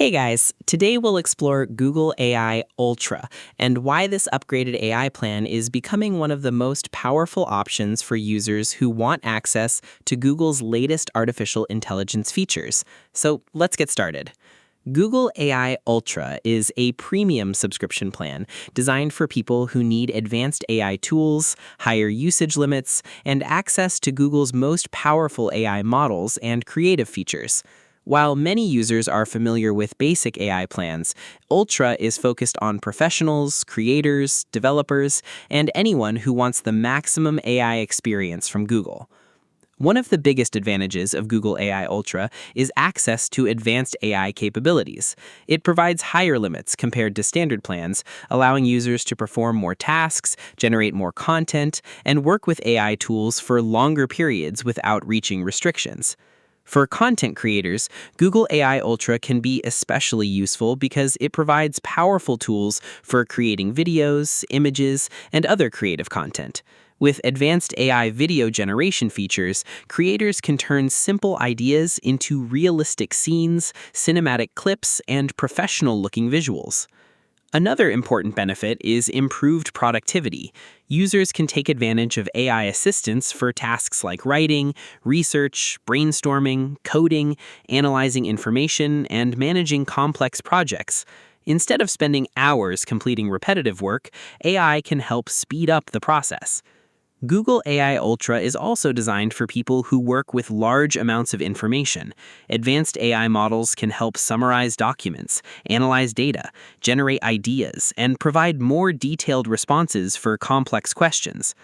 Hey guys, today we'll explore Google AI Ultra and why this upgraded AI plan is becoming one of the most powerful options for users who want access to Google's latest artificial intelligence features. So let's get started. Google AI Ultra is a premium subscription plan designed for people who need advanced AI tools, higher usage limits, and access to Google's most powerful AI models and creative features. While many users are familiar with basic AI plans, Ultra is focused on professionals, creators, developers, and anyone who wants the maximum AI experience from Google. One of the biggest advantages of Google AI Ultra is access to advanced AI capabilities. It provides higher limits compared to standard plans, allowing users to perform more tasks, generate more content, and work with AI tools for longer periods without reaching restrictions. For content creators, Google AI Ultra can be especially useful because it provides powerful tools for creating videos, images, and other creative content. With advanced AI video generation features, creators can turn simple ideas into realistic scenes, cinematic clips, and professional-looking visuals. Another important benefit is improved productivity. Users can take advantage of AI assistance for tasks like writing, research, brainstorming, coding, analyzing information, and managing complex projects. Instead of spending hours completing repetitive work, AI can help speed up the process. Google AI Ultra is also designed for people who work with large amounts of information. Advanced AI models can help summarize documents, analyze data, generate ideas, and provide more detailed responses for complex questions.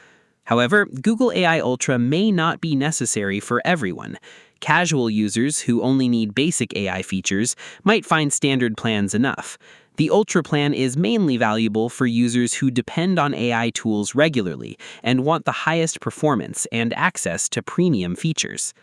However, Google AI Ultra may not be necessary for everyone. Casual users who only need basic AI features might find standard plans enough. The Ultra plan is mainly valuable for users who depend on AI tools regularly and want the highest performance and access to premium features.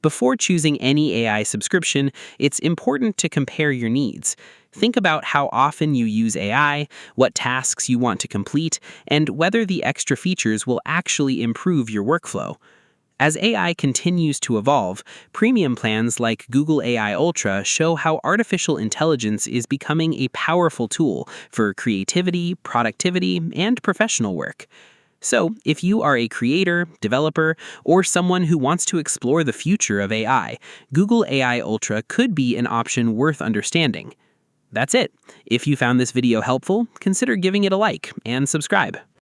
Before choosing any AI subscription, it's important to compare your needs. Think about how often you use AI, what tasks you want to complete, and whether the extra features will actually improve your workflow. As AI continues to evolve, premium plans like Google AI Ultra show how artificial intelligence is becoming a powerful tool for creativity, productivity, and professional work. So, if you are a creator, developer, or someone who wants to explore the future of AI, Google AI Ultra could be an option worth understanding. That's it. If you found this video helpful, consider giving it a like and subscribe.